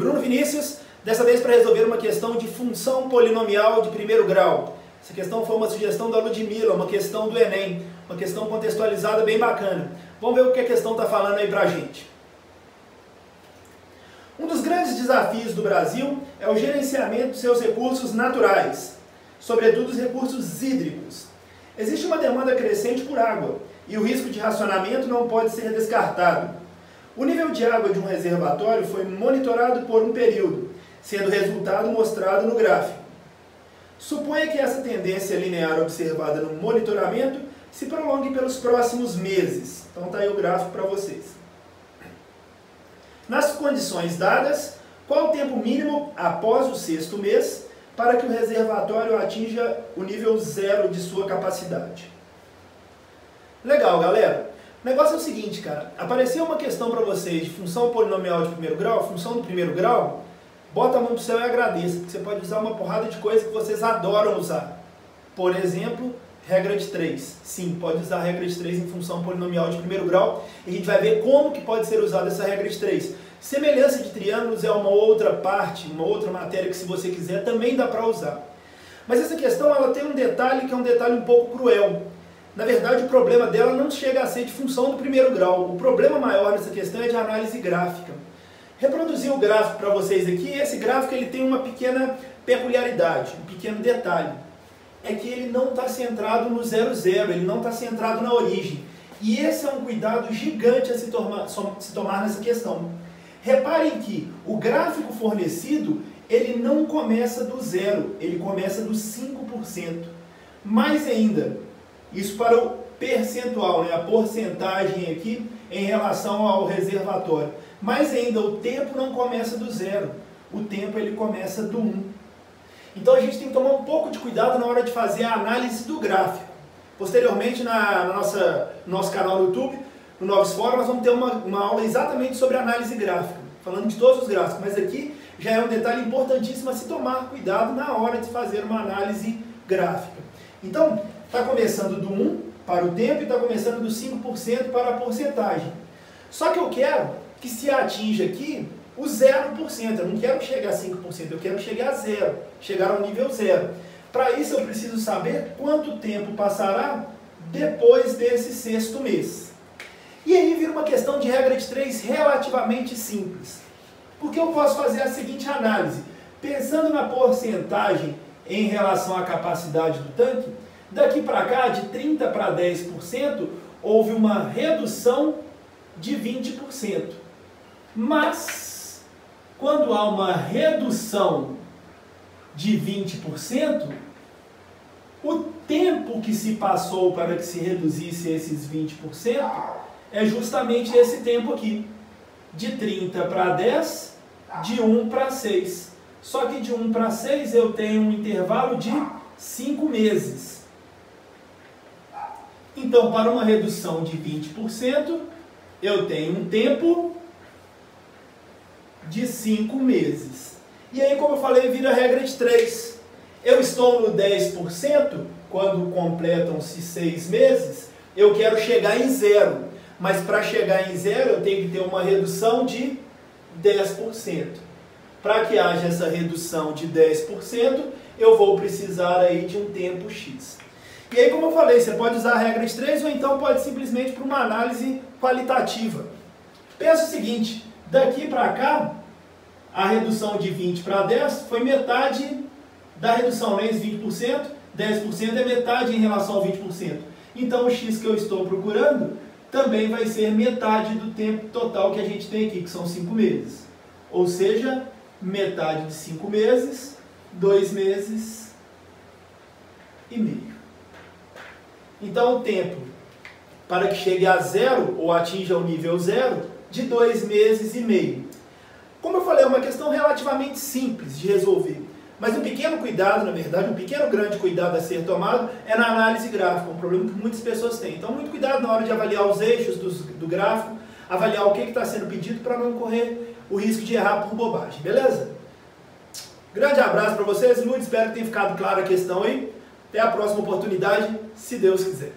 Bruno Vinícius, dessa vez para resolver uma questão de função polinomial de primeiro grau. Essa questão foi uma sugestão da Ludmilla, uma questão do Enem, uma questão contextualizada bem bacana. Vamos ver o que a questão está falando aí para a gente. Um dos grandes desafios do Brasil é o gerenciamento de seus recursos naturais, sobretudo os recursos hídricos. Existe uma demanda crescente por água e o risco de racionamento não pode ser descartado. O nível de água de um reservatório foi monitorado por um período, sendo o resultado mostrado no gráfico. Suponha que essa tendência linear observada no monitoramento se prolongue pelos próximos meses. Então está aí o gráfico para vocês. Nas condições dadas, qual o tempo mínimo após o 6º mês para que o reservatório atinja o nível 0 de sua capacidade? Legal, galera. O negócio é o seguinte, cara. Apareceu uma questão para vocês de função polinomial de primeiro grau, função do primeiro grau, bota a mão pro céu e agradeça, porque você pode usar uma porrada de coisa que vocês adoram usar. Por exemplo, regra de 3. Sim, pode usar a regra de 3 em função polinomial de primeiro grau. E a gente vai ver como que pode ser usada essa regra de 3. Semelhança de triângulos é uma outra parte, uma outra matéria que, se você quiser, também dá para usar. Mas essa questão ela tem um detalhe que é um detalhe um pouco cruel. Na verdade, o problema dela não chega a ser de função do primeiro grau. O problema maior nessa questão é de análise gráfica. Reproduzi o gráfico para vocês aqui. Esse gráfico ele tem uma pequena peculiaridade, um pequeno detalhe. É que ele não está centrado no 0, 0, ele não está centrado na origem. E esse é um cuidado gigante a se tomar nessa questão. Reparem que o gráfico fornecido, ele não começa do 0, ele começa do 5%. Mais ainda, isso para o percentual, né? A porcentagem aqui em relação ao reservatório. Mais ainda, o tempo não começa do 0, o tempo ele começa do 1. Então a gente tem que tomar um pouco de cuidado na hora de fazer a análise do gráfico. Posteriormente, no nosso canal no YouTube, no Novos Fórum, nós vamos ter uma aula exatamente sobre análise gráfica, falando de todos os gráficos, mas aqui já é um detalhe importantíssimo a se tomar cuidado na hora de fazer uma análise gráfica. Então, está começando do 1 para o tempo e está começando do 5% para a porcentagem. Só que eu quero que se atinja aqui o 0%, eu não quero chegar a 5%, eu quero chegar a 0, chegar ao nível 0. Para isso eu preciso saber quanto tempo passará depois desse 6º mês. E aí vira uma questão de regra de 3 relativamente simples. Porque eu posso fazer a seguinte análise. Pensando na porcentagem em relação à capacidade do tanque, daqui para cá, de 30% para 10%, houve uma redução de 20%. Mas, quando há uma redução de 20%, o tempo que se passou para que se reduzisse esses 20% é justamente esse tempo aqui. De 30 para 10, de 1 para 6. Só que de 1 para 6 eu tenho um intervalo de 5 meses. Então, para uma redução de 20%, eu tenho um tempo de 5 meses. E aí, como eu falei, vira a regra de 3. Eu estou no 10%, quando completam-se 6 meses, eu quero chegar em 0. Mas para chegar em 0, eu tenho que ter uma redução de 10%. Para que haja essa redução de 10%, eu vou precisar aí de um tempo X. E aí, como eu falei, você pode usar a regra de 3 ou então pode simplesmente para uma análise qualitativa. Pensa o seguinte, daqui para cá, a redução de 20 para 10 foi metade da redução, né? Esse 20%, 10% é metade em relação ao 20%. Então o X que eu estou procurando também vai ser metade do tempo total que a gente tem aqui, que são 5 meses. Ou seja, metade de 5 meses, 2 meses e meio. Então o tempo para que chegue a 0 ou atinja o nível 0 de 2 meses e meio. Como eu falei, é uma questão relativamente simples de resolver. Mas um pequeno cuidado, na verdade, um pequeno grande cuidado a ser tomado é na análise gráfica, um problema que muitas pessoas têm. Então, muito cuidado na hora de avaliar os eixos do gráfico, avaliar o que está sendo pedido para não correr o risco de errar por bobagem, beleza? Grande abraço para vocês, muito espero que tenha ficado clara a questão aí. Até a próxima oportunidade, se Deus quiser.